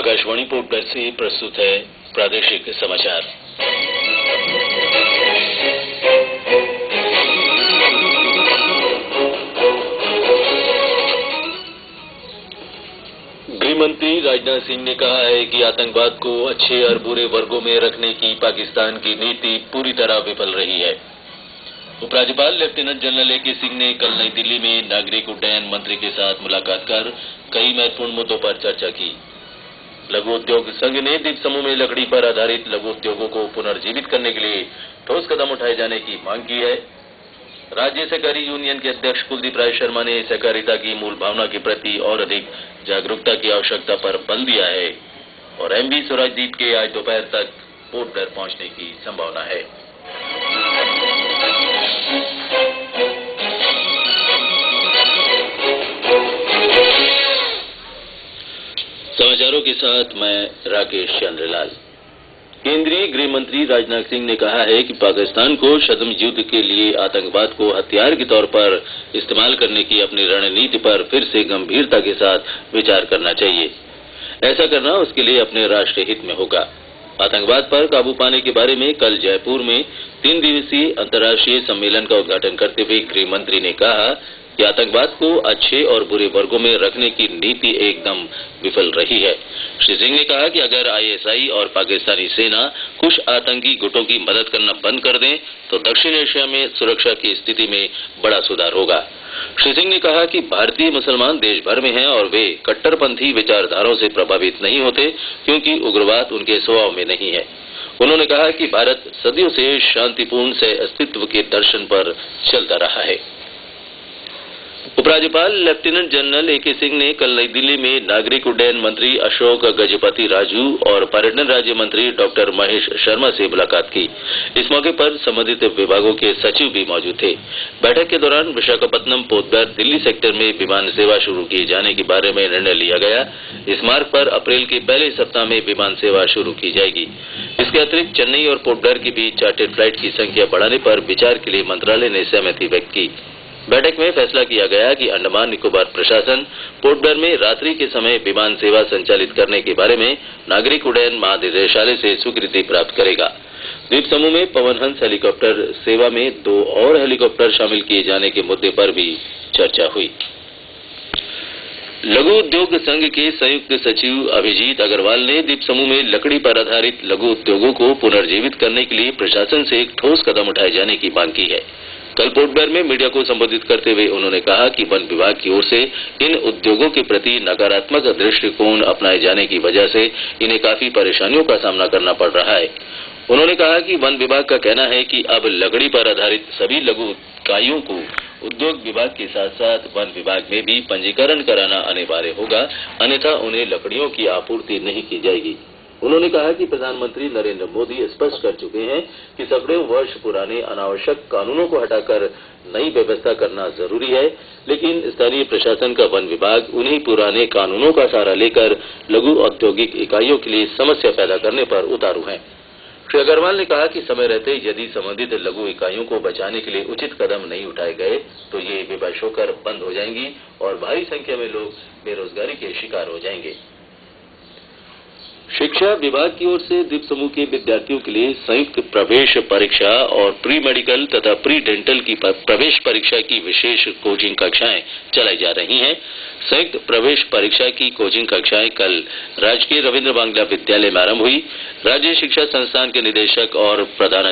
Akashvani portal से प्रस्तुत है प्रादेशिक समाचार। गृह मंत्री राजनाथ सिंह ने कहा है कि आतंकवाद को अच्छे और बुरे वर्गों में रखने की पाकिस्तान की नीति पूरी तरह विफल रही है। उपराज्यपाल लेफ्टिनेंट जनरल ए.के. सिंह ने कल नई दिल्ली में नागरिक उड्डयन मंत्री के साथ मुलाकात कर कई महत्वपूर्ण मुद्दों पर चर्चा की। लघु उद्योग संघ ने द्वीप समूह में लकड़ी पर आधारित लघु उद्योगों को पुनर्जीवित करने के लिए ठोस कदम उठाए जाने की मांग की है। राज्य सहकारी यूनियन के अध्यक्ष कुलदीप राय शर्मा ने सहकारिता की मूल भावना के प्रति और अधिक जागरूकता की आवश्यकता पर बल दिया है और एमवी स्वराजदीप के आज दोपहर तक पोर्ट ब्लेयर पहुंचने की संभावना है। समाचारों के साथ मैं राकेश चंद्रलाल। केंद्रीय गृह मंत्री राजनाथ सिंह ने कहा है कि पाकिस्तान को शतम युद्ध के लिए आतंकवाद को हथियार के तौर पर इस्तेमाल करने की अपनी रणनीति पर फिर से गंभीरता के साथ विचार करना चाहिए। ऐसा करना उसके लिए अपने राष्ट्रीय हित में होगा। आतंकवाद पर काबू पाने के बारे में कल जयपुर में 3 दिवसीय अंतर्राष्ट्रीय सम्मेलन का उद्घाटन करते हुए गृह मंत्री ने कहा कि आतंकवाद को अच्छे और बुरे वर्गों में रखने की नीति एकदम विफल रही है। श्री सिंह ने कहा कि अगर आईएसआई और पाकिस्तानी सेना कुछ आतंकी गुटों की मदद करना बंद कर दें तो दक्षिण एशिया में सुरक्षा की स्थिति में बड़ा सुधार होगा। श्री सिंह ने कहा कि भारतीय मुसलमान देश भर में हैं और वे कट्टरपंथी विचारधाराओं से प्रभावित नहीं होते क्योंकि उग्रवाद उनके स्वभाव में नहीं है। उन्होंने कहा कि भारत सदियों से शांतिपूर्ण से अस्तित्व के दर्शन पर चलता रहा है। उपराज्यपाल लेफ्टिनेंट जनरल ए.के. सिंह ने कल नई दिल्ली में नागरिक उड्डयन मंत्री अशोक गजपति राजू और पर्यटन राज्य मंत्री डॉक्टर महेश शर्मा से मुलाकात की। इस मौके पर संबंधित विभागों के सचिव भी मौजूद थे। बैठक के दौरान Visakhapatnam port Blair Delhi sector में विमान सेवा शुरू किए जाने के बारे में निर्णय लिया गया। इस मार्ग पर अप्रैल के पहले सप्ताह में विमान सेवा शुरू की जाएगी। इसके अतिरिक्त चेन्नई और पोर्ट ब्लेयर के बीच चार्टर्ड फ्लाइट की संख्या बढ़ाने पर विचार के लिए मंत्रालय ने सहमति व्यक्त की। बैठक में फैसला किया गया कि अंडमान निकोबार प्रशासन पोर्ट ब्लेयर में रात्रि के समय विमान सेवा संचालित करने के बारे में नागरिक उड्डयन महानिदेशालय से स्वीकृति प्राप्त करेगा। द्वीप समूह में पवनहंस हेलीकॉप्टर सेवा में 2 और हेलीकॉप्टर शामिल किए जाने के मुद्दे पर भी चर्चा हुई। लघु उद्योग संघ के संयुक्त सचिव अभिजीत अग्रवाल ने द्वीप समूह में लकड़ी पर आधारित लघु उद्योगों को पुनर्जीवित करने के लिए प्रशासन से एक ठोस कदम उठाए जाने की मांग की है। कल पोर्ट ब्लेयर में मीडिया को संबोधित करते हुए उन्होंने कहा कि वन विभाग की ओर से इन उद्योगों के प्रति नकारात्मक दृष्टिकोण अपनाए जाने की वजह से इन्हें काफी परेशानियों का सामना करना पड़ रहा है। उन्होंने कहा कि वन विभाग का कहना है कि अब लकड़ी पर आधारित सभी लघु इकाइयों को उद्योग विभाग के साथ साथ वन विभाग में भी पंजीकरण कराना अनिवार्य होगा, अन्यथा उन्हें लकड़ियों की आपूर्ति नहीं की जाएगी। उन्होंने कहा कि प्रधानमंत्री नरेंद्र मोदी स्पष्ट कर चुके हैं कि सैकड़ों वर्ष पुराने अनावश्यक कानूनों को हटाकर नई व्यवस्था करना जरूरी है, लेकिन स्थानीय प्रशासन का वन विभाग उन्हीं पुराने कानूनों का सहारा लेकर लघु औद्योगिक इकाइयों के लिए समस्या पैदा करने पर उतारू है। श्री अग्रवाल ने कहा कि समय रहते यदि संबंधित लघु इकाइयों को बचाने के लिए उचित कदम नहीं उठाए गए तो ये विवश होकर बंद हो जाएंगी और भारी संख्या में लोग बेरोजगारी के शिकार हो जाएंगे। शिक्षा विभाग की ओर से द्वीप समूह के विद्यार्थियों के लिए संयुक्त प्रवेश परीक्षा और प्री मेडिकल तथा प्री डेंटल की प्रवेश परीक्षा की विशेष कोचिंग कक्षाएं चलाई जा रही हैं। संयुक्त प्रवेश परीक्षा की कोचिंग कक्षाएं कल राजकीय रविन्द्र बांग्ला विद्यालय में आरंभ हुई। राज्य शिक्षा संस्थान के निदेशक और प्रधानाचार्य